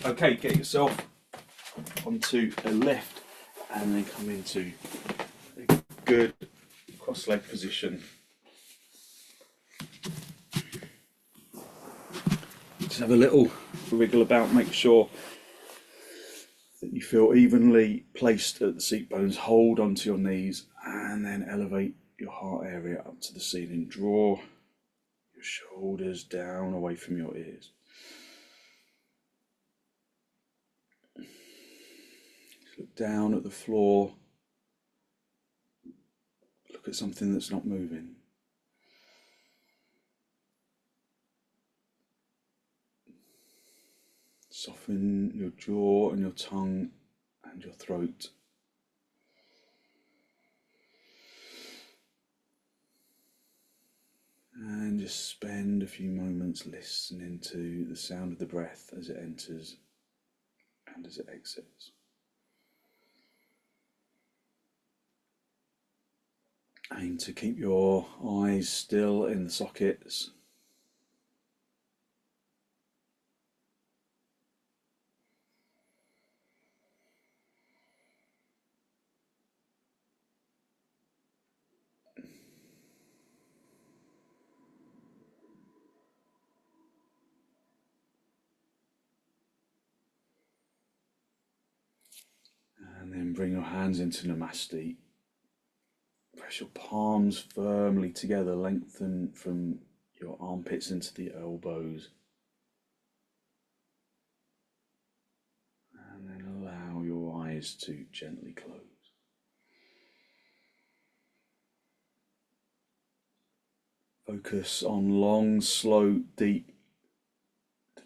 Okay, get yourself onto a lift and then come into a good cross-leg position. Just have a little wriggle about, make sure that you feel evenly placed at the seat bones. Hold onto your knees and then elevate your heart area up to the ceiling. Draw your shoulders down away from your ears. Look down at the floor. Look at something that's not moving. Soften your jaw and your tongue and your throat. And just spend a few moments listening to the sound of the breath as it enters and as it exits. Aim to keep your eyes still in the sockets. And then bring your hands into Namaste. Press your palms firmly together, lengthen from your armpits into the elbows. And then allow your eyes to gently close. Focus on long, slow, deep,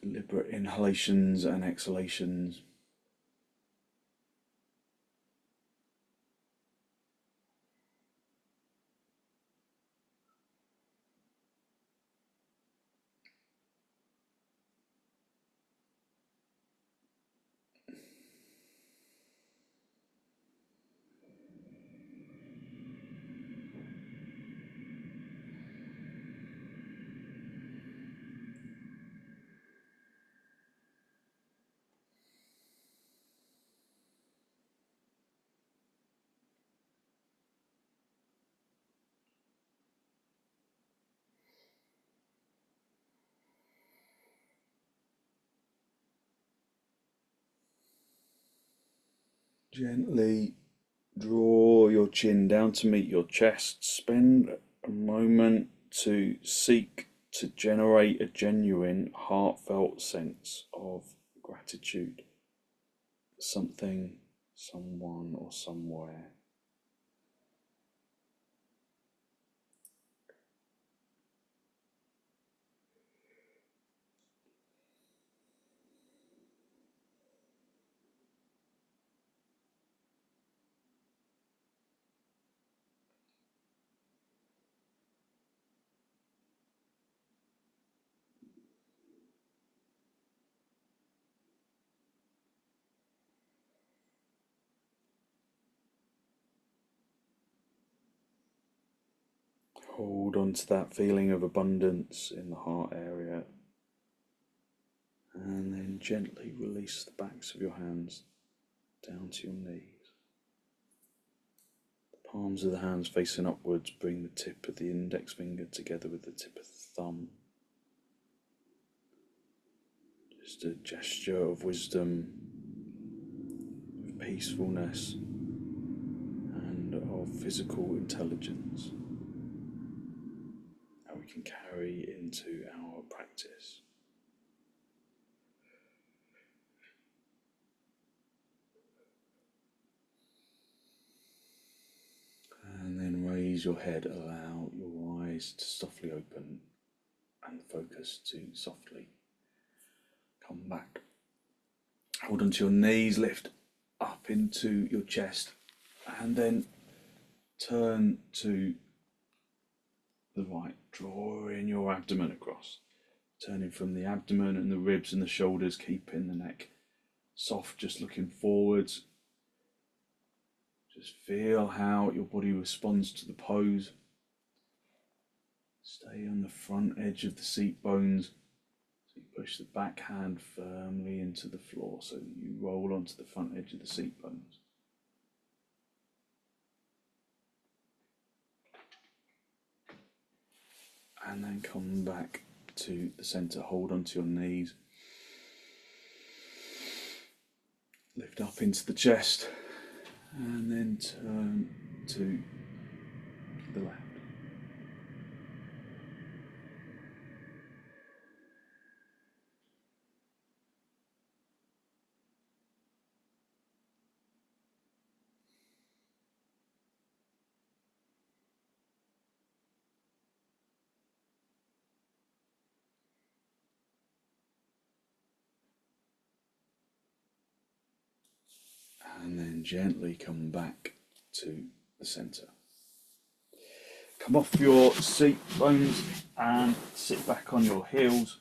deliberate inhalations and exhalations. Gently draw your chin down to meet your chest. Spend a moment to seek to generate a genuine, heartfelt sense of gratitude for something, someone, or somewhere. Hold on to that feeling of abundance in the heart area, and then gently release the backs of your hands down to your knees. The palms of the hands facing upwards, bring the tip of the index finger together with the tip of the thumb. Just a gesture of wisdom, of peacefulness, and of physical intelligence that we can carry into our practice. And then raise your head, allow your eyes to softly open and focus to softly come back. Hold onto your knees, lift up into your chest, and then turn to the right, drawing your abdomen across, turning from the abdomen and the ribs and the shoulders, keeping the neck soft, just looking forwards. Just feel how your body responds to the pose. Stay on the front edge of the seat bones. So you Push the back hand firmly into the floor so that you roll onto the front edge of the seat bones. And then come back to the centre. Hold onto your knees. Lift up into the chest. And then turn to the left. And then gently come back to the centre. Come off your seat bones and sit back on your heels.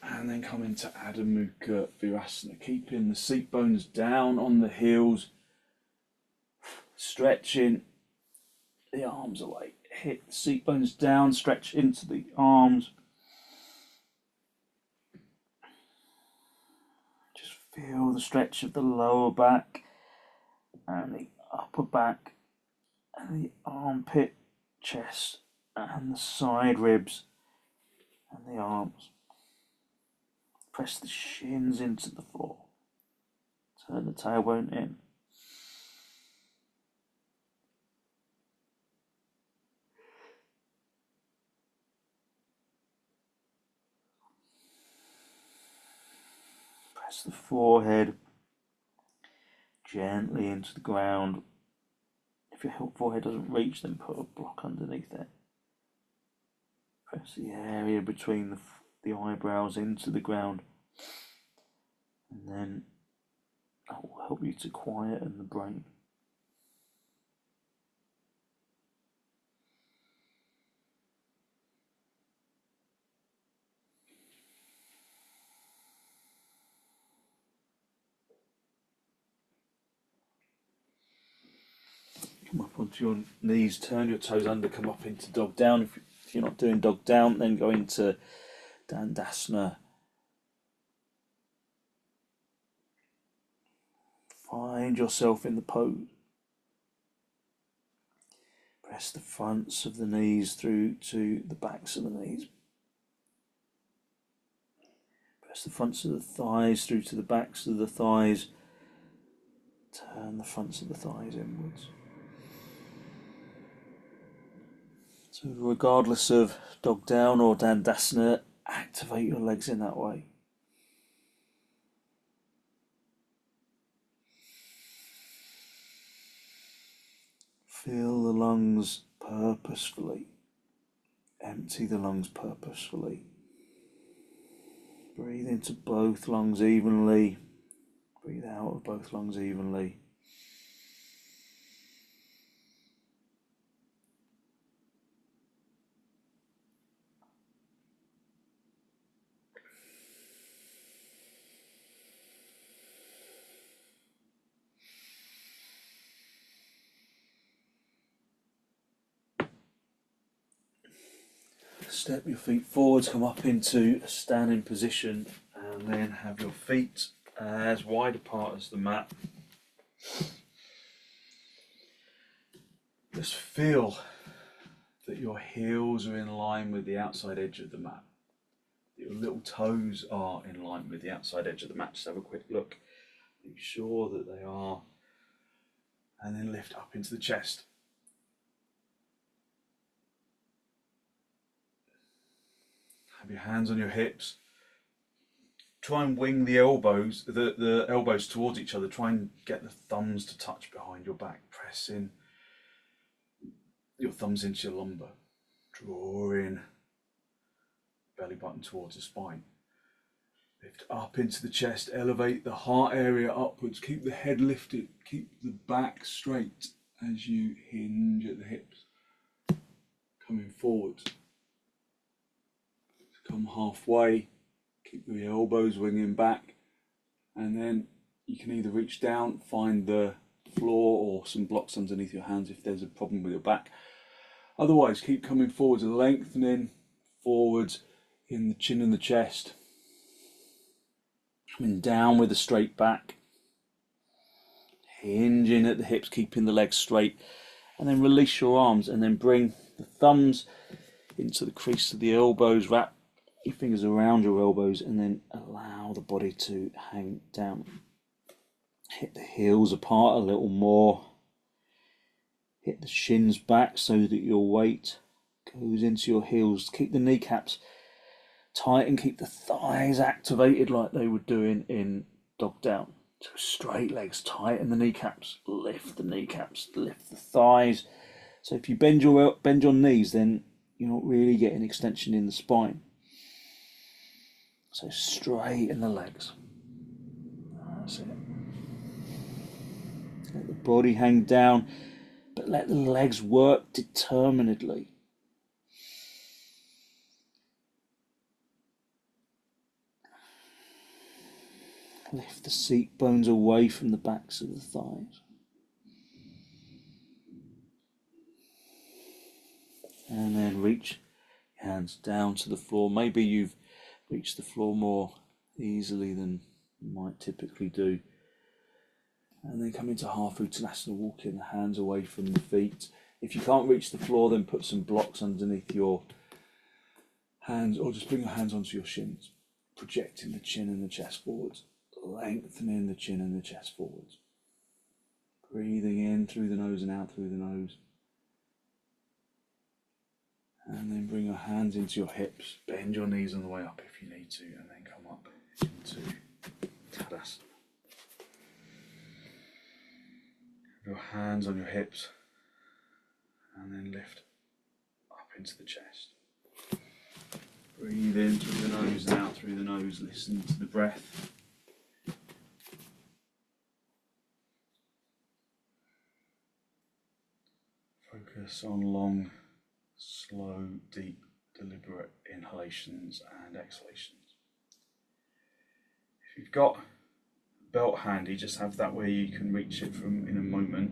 And then come into Adho Mukha Virasana, keeping the seat bones down on the heels, stretching the arms away. Hit the seat bones down, stretch into the arms. Just feel the stretch of the lower back and the upper back and the armpit, chest and the side ribs and the arms. Press the shins into the floor. Turn the tailbone in. Press the forehead gently into the ground. If your forehead doesn't reach, then put a block underneath it. Press the area between the eyebrows into the ground, and then that will help you to quieten the brain. Come up onto your knees, turn your toes under, come up into dog down. If you're not doing dog down, then go into dandasana. Find yourself in the pose. Press the fronts of the knees through to the backs of the knees. Press the fronts of the thighs through to the backs of the thighs. Turn the fronts of the thighs inwards. So regardless of dog down or dandasana, activate your legs in that way. Fill the lungs purposefully. Empty the lungs purposefully. Breathe into both lungs evenly. Breathe out of both lungs evenly. Step your feet forwards, come up into a standing position, and then have your feet as wide apart as the mat. Just feel that your heels are in line with the outside edge of the mat. Your little toes are in line with the outside edge of the mat. Just have a quick look. Make sure that they are. And then lift up into the chest. Have your hands on your hips. Try and wing the elbows, the elbows towards each other. Try and get the thumbs to touch behind your back. Press in your thumbs into your lumbar. Draw in belly button towards the spine. Lift up into the chest. Elevate the heart area upwards. Keep the head lifted. Keep the back straight as you hinge at the hips. Coming forwards. Come halfway, keep the elbows winging back, and then you can either reach down, find the floor or some blocks underneath your hands if there's a problem with your back. Otherwise, keep coming forwards, lengthening forwards in the chin and the chest. Coming down with a straight back. Hinging at the hips, keeping the legs straight. And then release your arms and then bring the thumbs into the crease of the elbows. Wrap your fingers around your elbows and then allow the body to hang down. Hit the heels apart a little more. Hit the shins back so that your weight goes into your heels. Keep the kneecaps tight and keep the thighs activated like they would do in dog down. So straight legs, tighten the kneecaps, lift the kneecaps, lift the thighs. So if you bend your knees, then you're not really getting extension in the spine. So straighten the legs. That's it. Let the body hang down, but let the legs work determinedly. Lift the seat bones away from the backs of the thighs. And then reach your hands down to the floor. Maybe you've reached the floor more easily than you might typically do. And then come into half uttanasana, walking the hands away from the feet. If you can't reach the floor, then put some blocks underneath your hands, or just bring your hands onto your shins, projecting the chin and the chest forwards. Lengthening the chin and the chest forwards. Breathing in through the nose and out through the nose. And then bring your hands into your hips. Bend your knees on the way up if you need to. And then come up into tadasana. Have your hands on your hips. And then lift up into the chest. Breathe in through the nose and out through the nose. Listen to the breath. Focus on long, slow, deep, deliberate inhalations and exhalations. If you've got a belt handy, just have that where you can reach it from in a moment.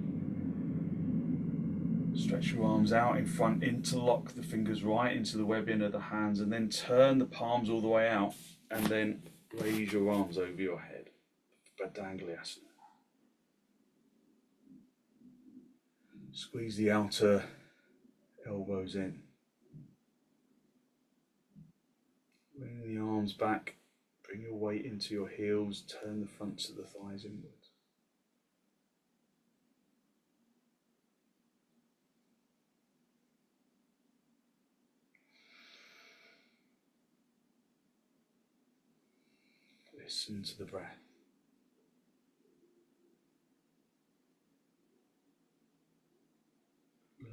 Stretch your arms out in front, interlock the fingers right into the webbing of the hands, and then turn the palms all the way out, and then raise your arms over your head. Baddangulyasana. Squeeze the outer elbows in. Bring the arms back. Bring your weight into your heels. Turn the fronts of the thighs inwards. Listen to the breath.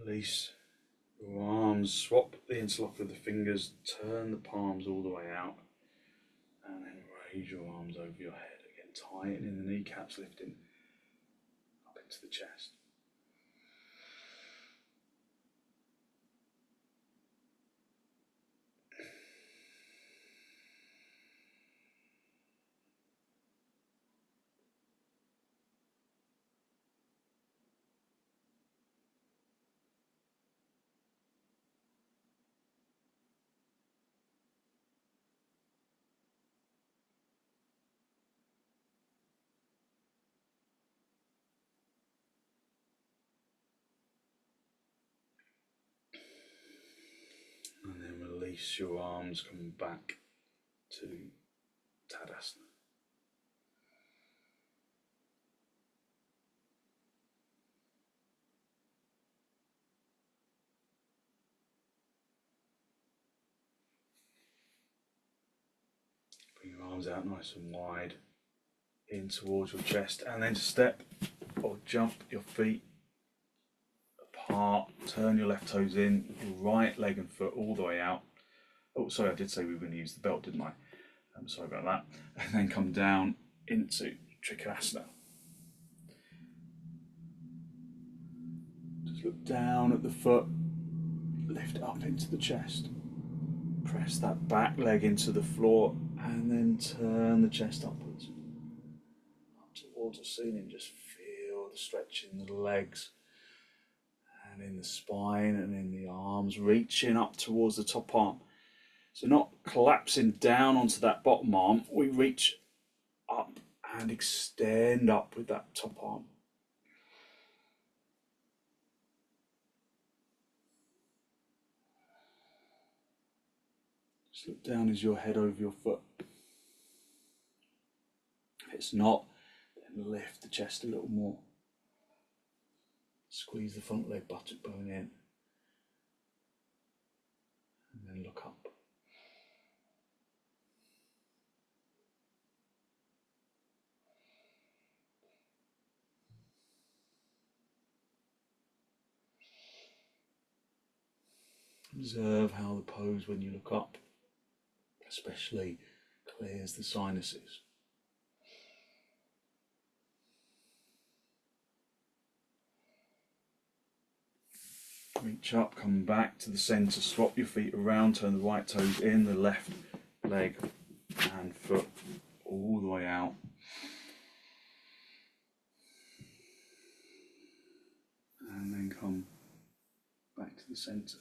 Release your arms, swap the interlock of the fingers, turn the palms all the way out, and then raise your arms over your head. Again, tightening the kneecaps, lifting up into the chest. And then release your arms, come back to tadasana. Bring your arms out nice and wide, in towards your chest, and then step or jump your feet apart, turn your left toes in, your right leg and foot all the way out. Oh, sorry, I did say we were going to use the belt, didn't I? I'm sorry about that. And then come down into trikonasana. Just look down at the foot, lift up into the chest. Press that back leg into the floor and then turn the chest upwards. Up towards the ceiling, just feel the stretch in the legs and in the spine and in the arms, reaching up towards the top arm. So not collapsing down onto that bottom arm, we reach up and extend up with that top arm. Just look down as your head over your foot. If it's not, then lift the chest a little more. Squeeze the front leg buttock bone in. And then look up. Observe how the pose when you look up, especially, clears the sinuses. Reach up, come back to the centre, swap your feet around, turn the right toes in, the left leg and foot all the way out. And then come back to the centre.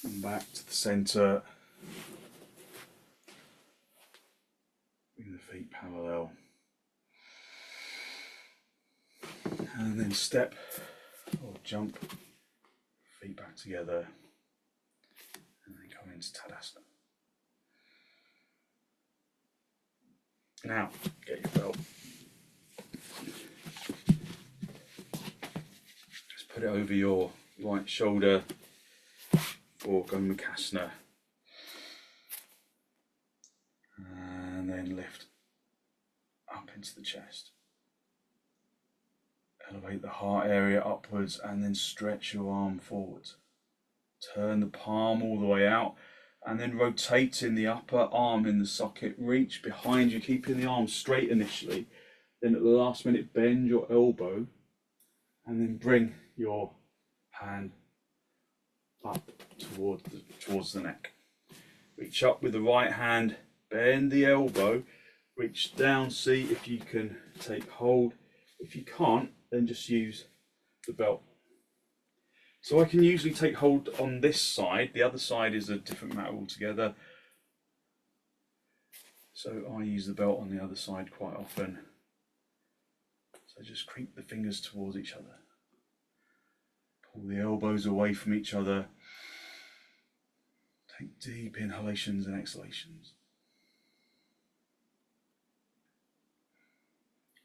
Come back to the centre. Bring the feet parallel. And then step or jump, feet back together. And then come into Tadasana. Now, get your belt. Just put it over your right shoulder for gomukhsasana. And then lift up into the chest. Elevate the heart area upwards and then stretch your arm forwards. Turn the palm all the way out and then rotating the upper arm in the socket. Reach behind you, keeping the arm straight initially. Then at the last minute, bend your elbow and then bring your hand up towards the neck. Reach up with the right hand, bend the elbow, reach down, see if you can take hold. If you can't, then just use the belt. So I can usually take hold on this side, the other side is a different matter altogether. So I use the belt on the other side quite often. So just creep the fingers towards each other. Pull the elbows away from each other. Take deep inhalations and exhalations.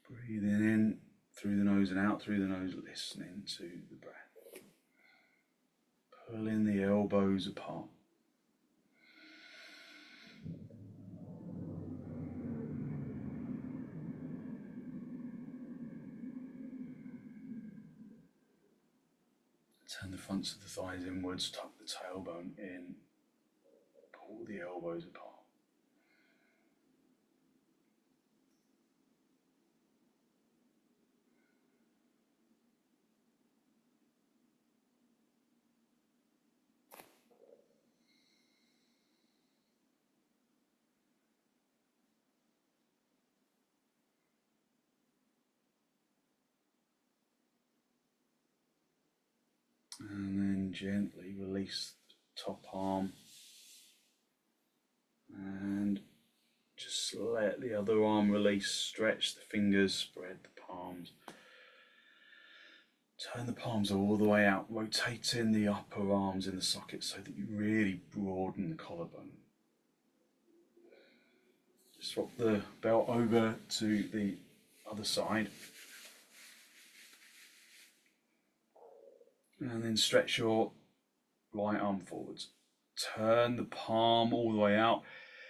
Breathing in through the nose and out through the nose, listening to the breath. Pulling the elbows apart. Turn the fronts of the thighs inwards, tuck the tailbone in, pull the elbows apart. And then gently release the top arm and just let the other arm release, stretch the fingers, spread the palms. Turn the palms all the way out, rotating the upper arms in the socket so that you really broaden the collarbone. Swap the belt over to the other side. And then stretch your right arm forwards. Turn the palm all the way out.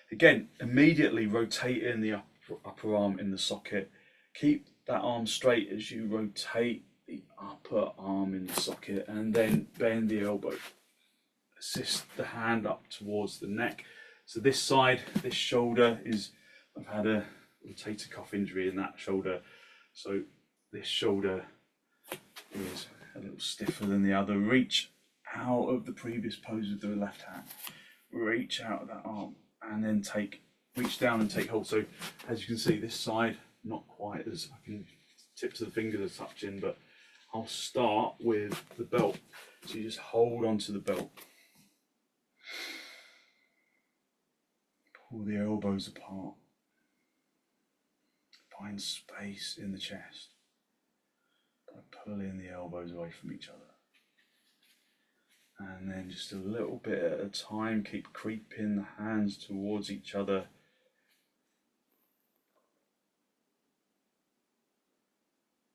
Again, immediately rotating the upper arm in the socket. Keep that arm straight as you rotate the upper arm in the socket, and then bend the elbow. Assist the hand up towards the neck. So this side, this shoulder is, I've had a rotator cuff injury in that shoulder, so this shoulder is a little stiffer than the other. Reach out of the previous pose with the left hand. Reach out of that arm, and then reach down and take hold. So as you can see, this side, not quite as, I can tips of the fingers are touching, but I'll start with the belt. So you just hold onto the belt. Pull the elbows apart. Find space in the chest by pulling the elbows away from each other. And then just a little bit at a time, keep creeping the hands towards each other.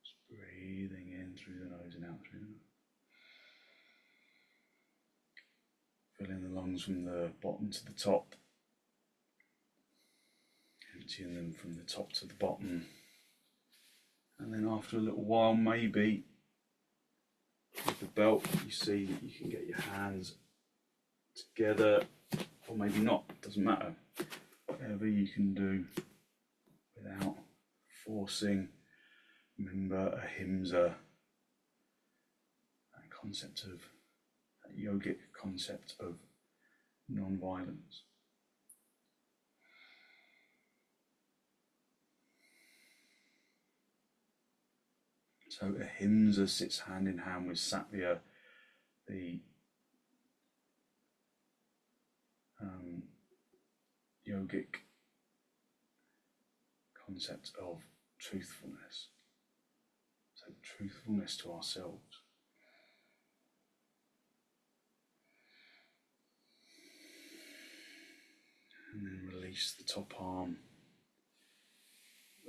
Just breathing in through the nose and out through the mouth. Filling the lungs from the bottom to the top. Emptying them from the top to the bottom. And then after a little while, maybe with the belt, you see that you can get your hands together, or maybe not, doesn't matter. Whatever you can do without forcing. Remember ahimsa, that concept of, that yogic concept of non-violence. So ahimsa sits hand in hand with sattva, the yogic concept of truthfulness. So truthfulness to ourselves. And then release the top arm,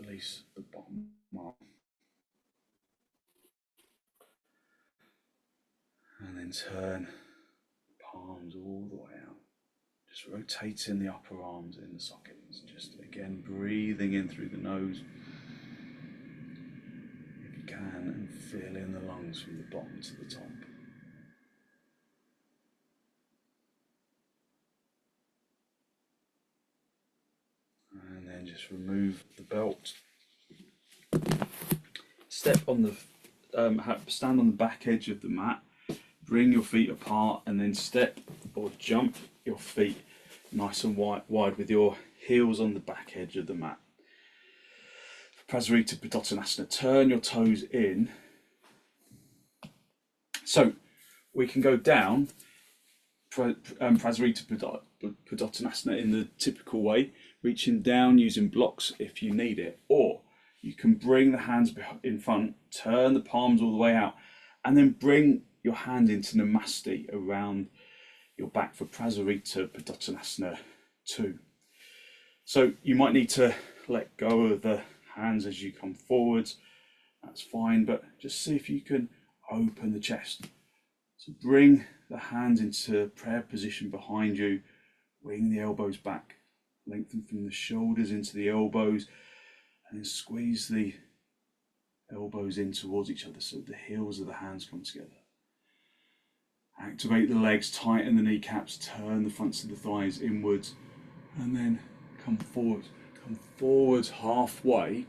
release the bottom arm. And then turn palms all the way out. Just rotating the upper arms in the sockets. Just again breathing in through the nose if you can, and filling the lungs from the bottom to the top. And then just remove the belt. Step on the stand on the back edge of the mat. Bring your feet apart, and then step or jump your feet nice and wide with your heels on the back edge of the mat. Prasarita, padottanasana. Turn your toes in. So we can go down prasarita, padottanasana in the typical way, reaching down using blocks if you need it, or you can bring the hands in front, turn the palms all the way out, and then bring your hand into namaste around your back for prasarita, padottanasana 2. So you might need to let go of the hands as you come forwards. That's fine, but just see if you can open the chest. So bring the hands into prayer position behind you, wing the elbows back, lengthen from the shoulders into the elbows, and then squeeze the elbows in towards each other so the heels of the hands come together. Activate the legs, tighten the kneecaps, turn the fronts of the thighs inwards, and then come forwards halfway.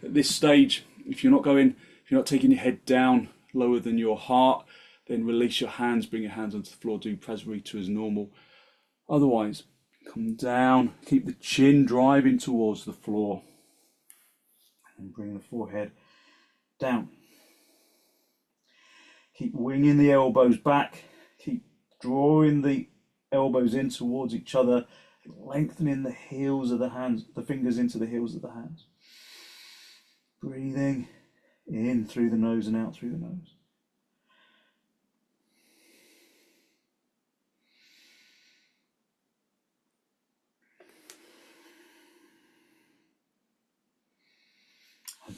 At this stage, if you're not taking your head down lower than your heart, then release your hands, bring your hands onto the floor, do prasarita as normal. Otherwise, come down, keep the chin driving towards the floor, and bring the forehead down. Keep winging the elbows back, keep drawing the elbows in towards each other, lengthening the heels of the hands, the fingers into the heels of the hands. Breathing in through the nose and out through the nose.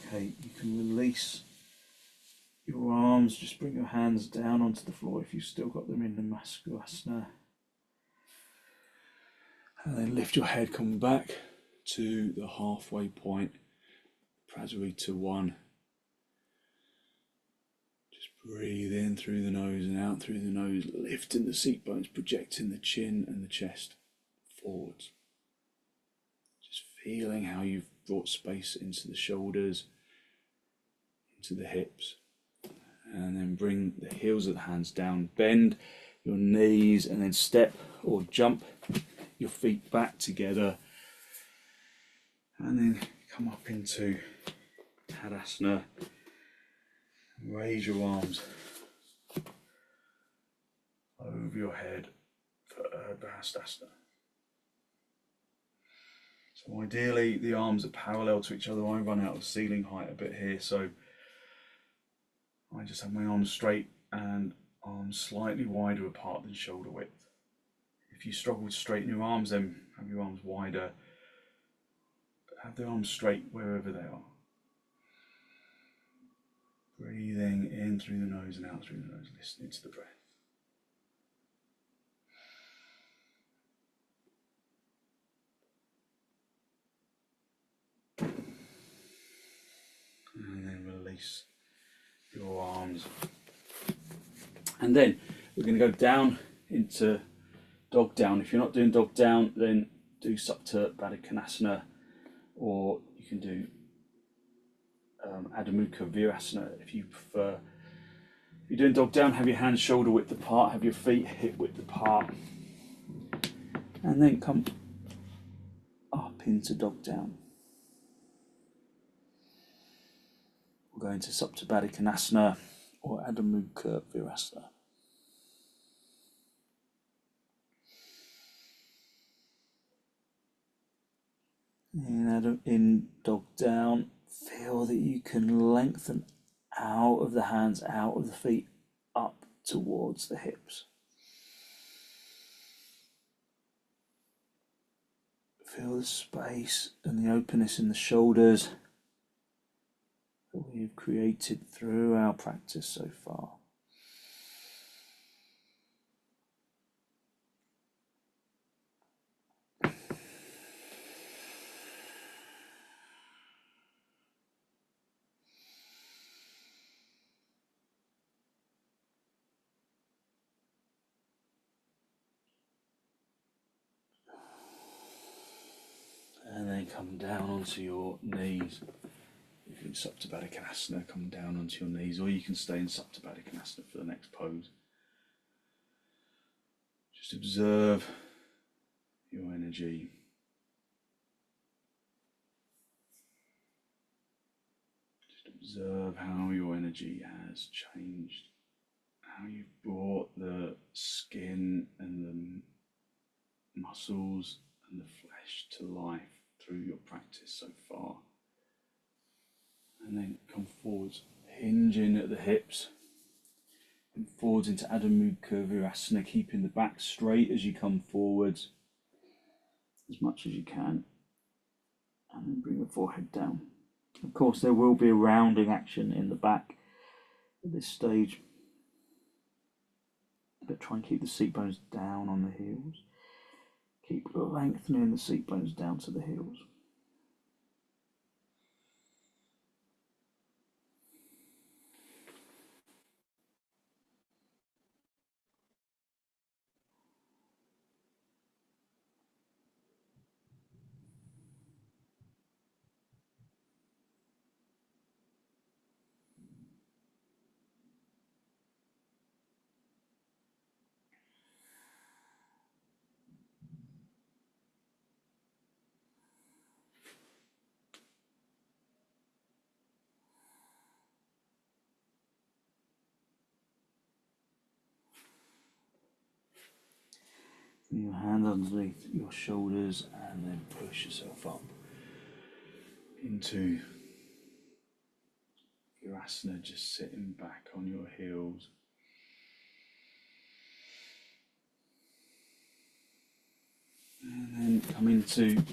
Okay, you can release your arms, just bring your hands down onto the floor if you've still got them in the gomukhsasana. And then lift your head, come back to the halfway point, prasarita 1. Just breathe in through the nose and out through the nose, lifting the seat bones, projecting the chin and the chest forwards. Just feeling how you've brought space into the shoulders, into the hips. And then bring the heels of the hands down, bend your knees, and then step or jump your feet back together. And then come up into hastasana. Raise your arms over your head for urdhva hastasana. So ideally the arms are parallel to each other. I run out of ceiling height a bit here, so I just have my arms straight and arms slightly wider apart than shoulder width. If you struggle to straighten your arms, then have your arms wider. But have the arms straight wherever they are. Breathing in through the nose and out through the nose, listening to the breath. And then release your arms. And then we're going to go down into dog down. If you're not doing dog down, then do supta, baddangulyasana, or you can do virasana if you prefer. If you're doing dog down, have your hands shoulder width apart, have your feet hip width apart, and then come up into dog down. We'll go into supta, baddangulyasana or virasana. In dog down, feel that you can lengthen out of the hands, out of the feet, up towards the hips. Feel the space and the openness in the shoulders that we've created through our practice so far. And then come down onto your knees. If you're in supta baddangulyasana, come down onto your knees, or you can stay in supta baddangulyasana for the next pose. Just observe your energy. Just observe how your energy has changed, how you've brought the skin and the muscles and the flesh to life through your practice so far. And then come forwards, hinging at the hips, and forwards into virasana, keeping the back straight as you come forwards, as much as you can, and then bring the forehead down. Of course, there will be a rounding action in the back at this stage, but try and keep the seat bones down on the heels. Keep lengthening the seat bones down to the heels. Your hand underneath your shoulders and then push yourself up into virasana, just sitting back on your heels. And then come into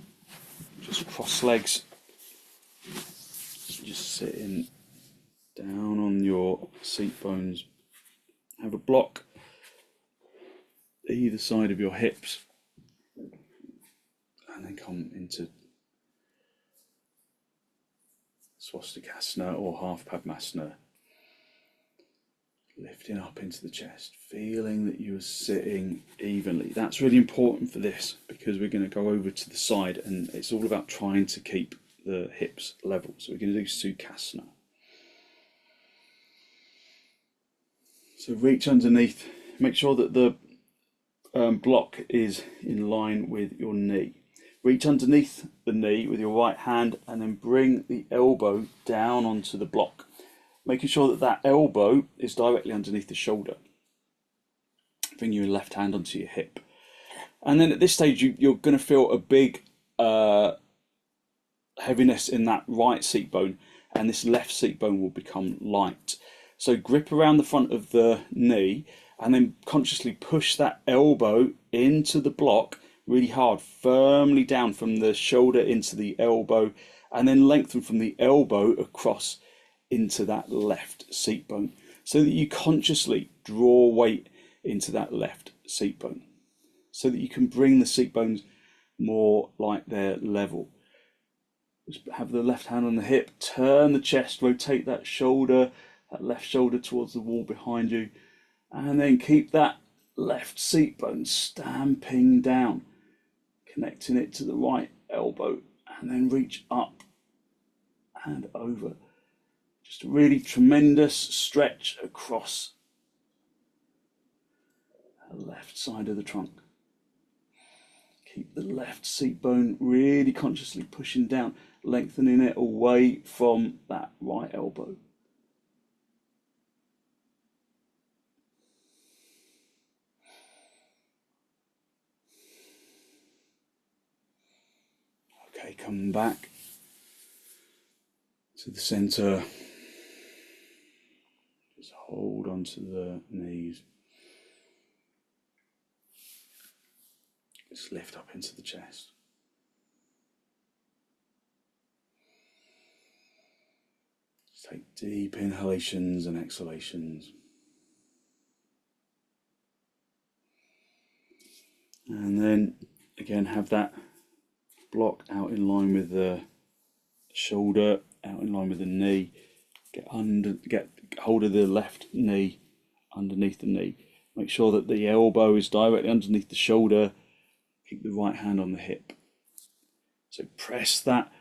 just cross legs, just sitting down on your seat bones. Have a block either side of your hips, and then come into swastikasana or half padmasana. Lifting up into the chest, feeling that you are sitting evenly. That's really important for this because we're going to go over to the side and it's all about trying to keep the hips level. So we're going to do sukhasana. So reach underneath, make sure that the block is in line with your knee. Reach underneath the knee with your right hand and then bring the elbow down onto the block, making sure that that elbow is directly underneath the shoulder. Bring your left hand onto your hip. And then at this stage, you're going to feel a big heaviness in that right seat bone, and this left seat bone will become light. So grip around the front of the knee and then consciously push that elbow into the block really hard, firmly down from the shoulder into the elbow, and then lengthen from the elbow across into that left seat bone so that you consciously draw weight into that left seat bone so that you can bring the seat bones more like they're level. Just have the left hand on the hip, turn the chest, rotate that shoulder, that left shoulder towards the wall behind you, and then keep that left seat bone stamping down, connecting it to the right elbow, and then reach up and over. Just a really tremendous stretch across the left side of the trunk. Keep the left seat bone really consciously pushing down, lengthening it away from that right elbow. Okay, come back to the center. Just hold onto the knees. Just lift up into the chest. Just take deep inhalations and exhalations. And then again have that block out in line with the shoulder, out in line with the knee. Get hold of the left knee underneath the knee. Make sure that the elbow is directly underneath the shoulder. Keep the right hand on the hip. So press that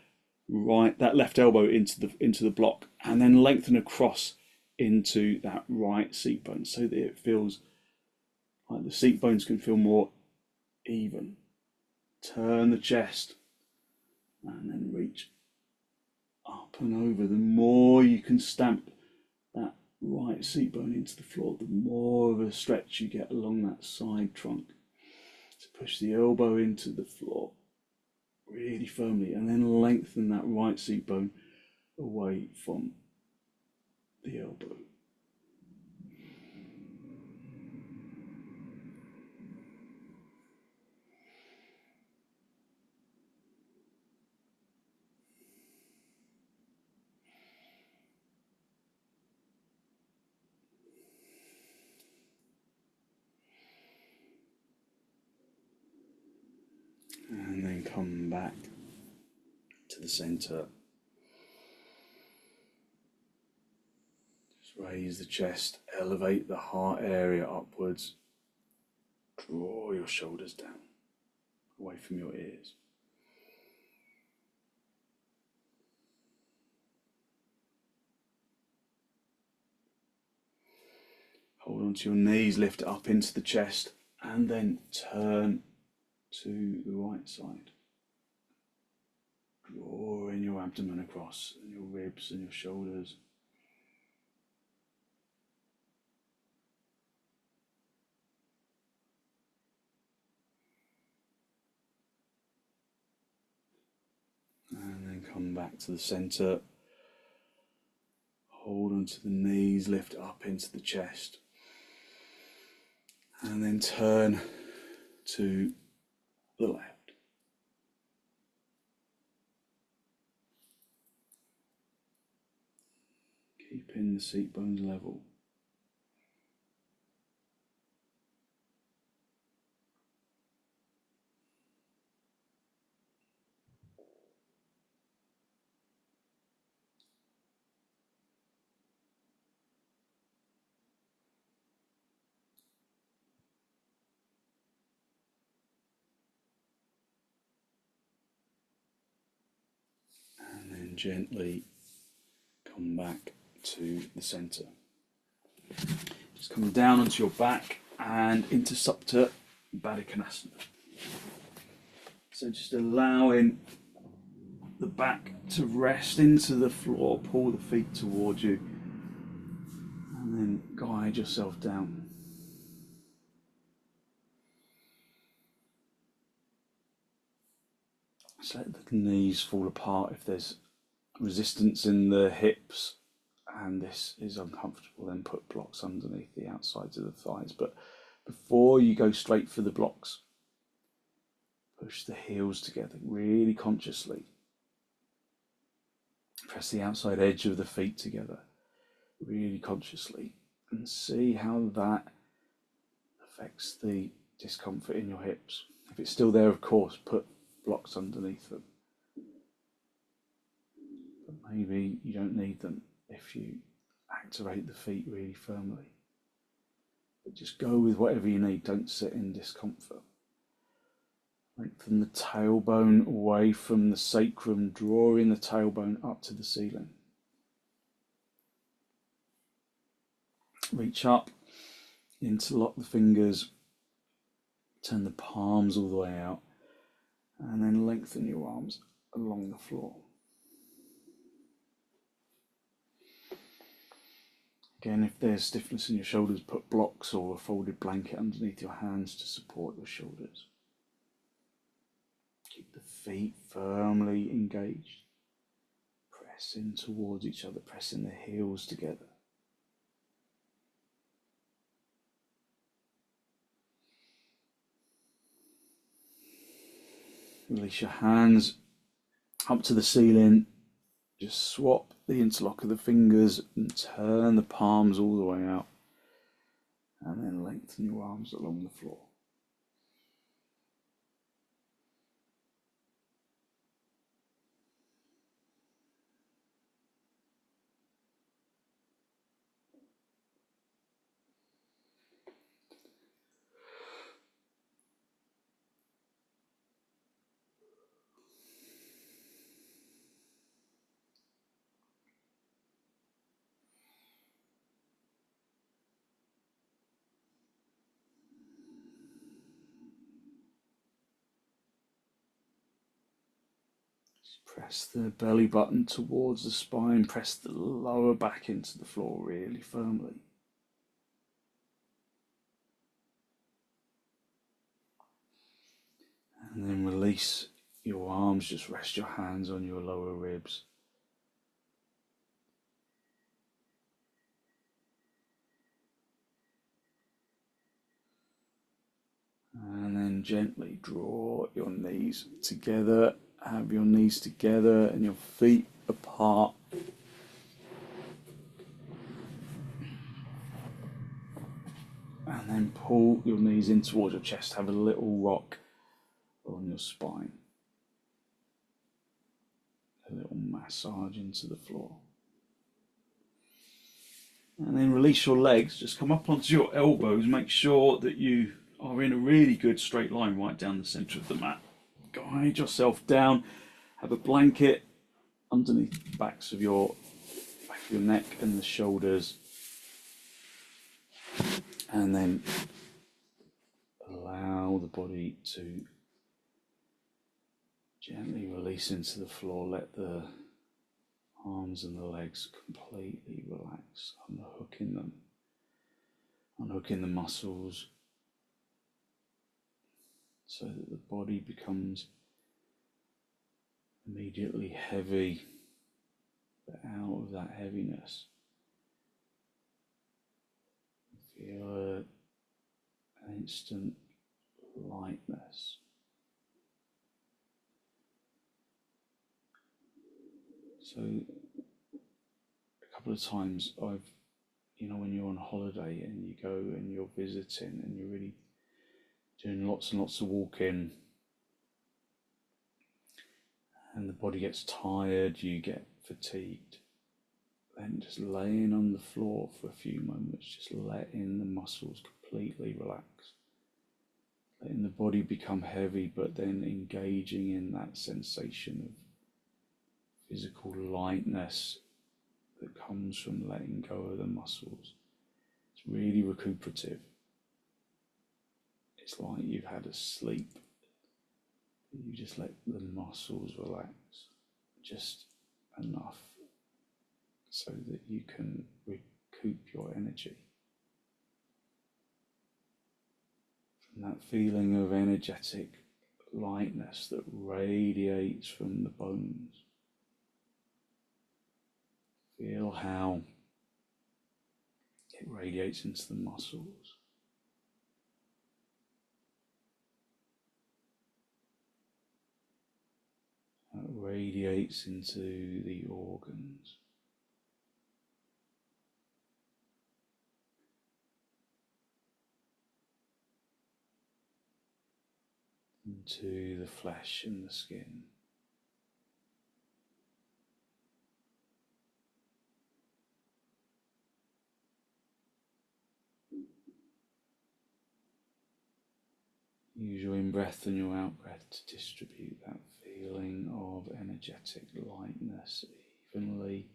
left elbow into the block, and then lengthen across into that right seat bone so that it feels like the seat bones can feel more even. Turn the chest and then reach up and over. The more you can stamp that right seat bone into the floor, the more of a stretch you get along that side trunk. So push the elbow into the floor really firmly and then lengthen that right seat bone away from the elbow. And then come back to the center. Just raise the chest, elevate the heart area upwards. Draw your shoulders down, away from your ears. Hold onto your knees, lift it up into the chest, and then turn to the right side. Draw in your abdomen across, and your ribs and your shoulders. And then come back to the center. Hold onto the knees, lift it up into the chest. And then turn to the left. Keeping the seat bones level. gently come back to the center. Just come down onto your back and into supta baddangulyasana. So just allowing the back to rest into the floor, pull the feet towards you, and then guide yourself down. Just let the knees fall apart if there's resistance in the hips and this is uncomfortable, then put blocks underneath the outsides of the thighs. But before you go straight for the blocks, push the heels together really consciously. Press the outside edge of the feet together really consciously and see how that affects the discomfort in your hips. If it's still there, of course, put blocks underneath them. But maybe you don't need them if you activate the feet really firmly. But just go with whatever you need, don't sit in discomfort. Lengthen the tailbone away from the sacrum, drawing the tailbone up to the ceiling. Reach up, interlock the fingers, turn the palms all the way out, and then lengthen your arms along the floor. Again, if there's stiffness in your shoulders, put blocks or a folded blanket underneath your hands to support your shoulders. Keep the feet firmly engaged. Press in towards each other, pressing the heels together. Release your hands up to the ceiling. Just swap the interlock of the fingers and turn the palms all the way out. And then lengthen your arms along the floor. Press the belly button towards the spine, press the lower back into the floor really firmly. And then release your arms, just rest your hands on your lower ribs. And then gently draw your knees together. Have your knees together and your feet apart. And then pull your knees in towards your chest. Have a little rock on your spine. A little massage into the floor. And then release your legs. Just come up onto your elbows. Make sure that you are in a really good straight line right down the centre of the mat. Guide yourself down. Have a blanket underneath the backs of your neck and the shoulders. And then allow the body to gently release into the floor. Let the arms and the legs completely relax, unhooking them, unhooking the muscles so that the body becomes immediately heavy, but out of that heaviness, feel an instant lightness. So a couple of times when you're on holiday and you go and you're visiting and you're really doing lots and lots of walking and the body gets tired, you get fatigued, then just laying on the floor for a few moments, just letting the muscles completely relax, letting the body become heavy, but then engaging in that sensation of physical lightness that comes from letting go of the muscles. It's really recuperative. It's like you've had a sleep. You just let the muscles relax just enough so that you can recoup your energy. From that feeling of energetic lightness that radiates from the bones. Feel how it radiates into the muscles. It radiates into the organs. Into the flesh and the skin. Use your in-breath and your out-breath to distribute that feeling of energetic lightness evenly.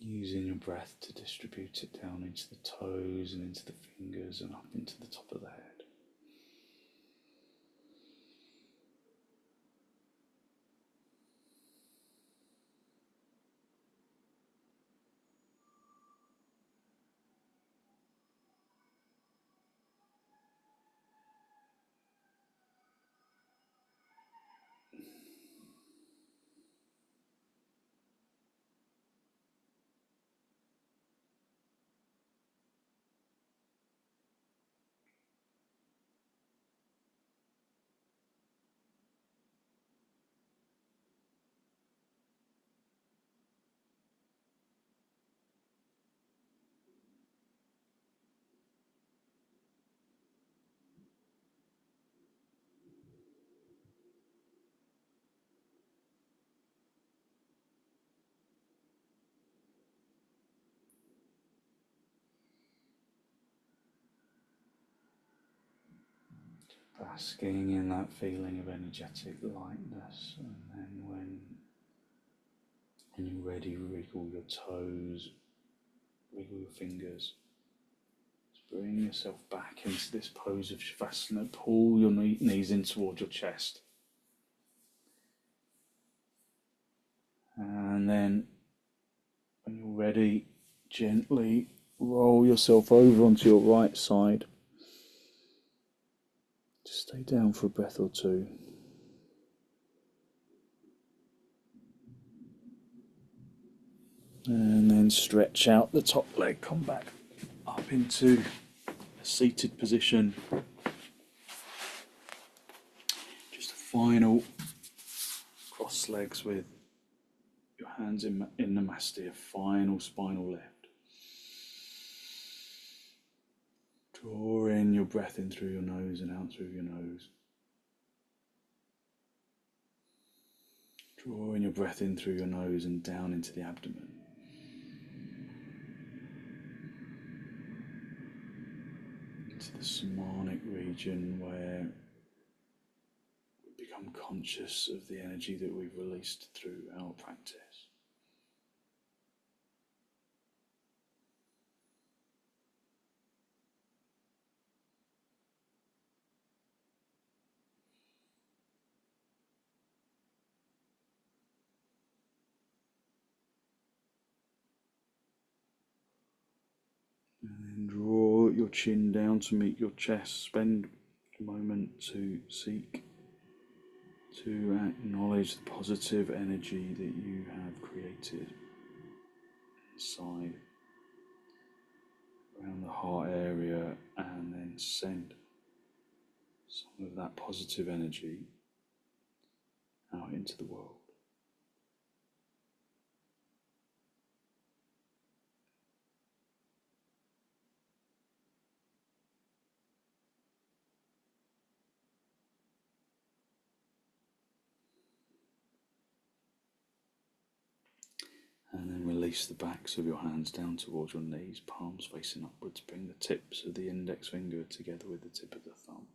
Using your breath to distribute it down into the toes and into the fingers and up into the top of the head. Basking in that feeling of energetic lightness, and then when you're ready, wriggle your toes, wriggle your fingers. Just bring yourself back into this pose of shavasana. Pull your knees in towards your chest. And then when you're ready, gently roll yourself over onto your right side. Just stay down for a breath or two. And then stretch out the top leg, come back up into a seated position. Just a final cross legs with your hands in Namaste, a final spinal lift. Draw in your breath in through your nose and out through your nose. Draw in your breath in through your nose and down into the abdomen. Into the somatic region where we become conscious of the energy that we've released through our practice. And then draw your chin down to meet your chest. Spend a moment to seek to acknowledge the positive energy that you have created inside, around the heart area, and then send some of that positive energy out into the world. And then release the backs of your hands down towards your knees, palms facing upwards. Bring the tips of the index finger together with the tip of the thumb.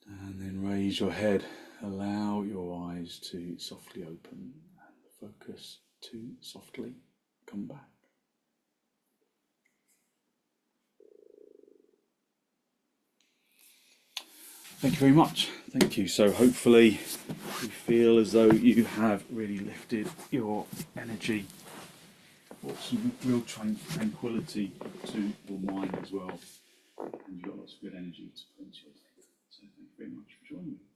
And then raise your head. Allow your eyes to softly open and the focus to softly come back. Thank you very much. Thank you. So hopefully you feel as though you have really lifted your energy, brought some real tranquility to your mind as well, and you've got lots of good energy to put into your day. So thank you very much for joining me.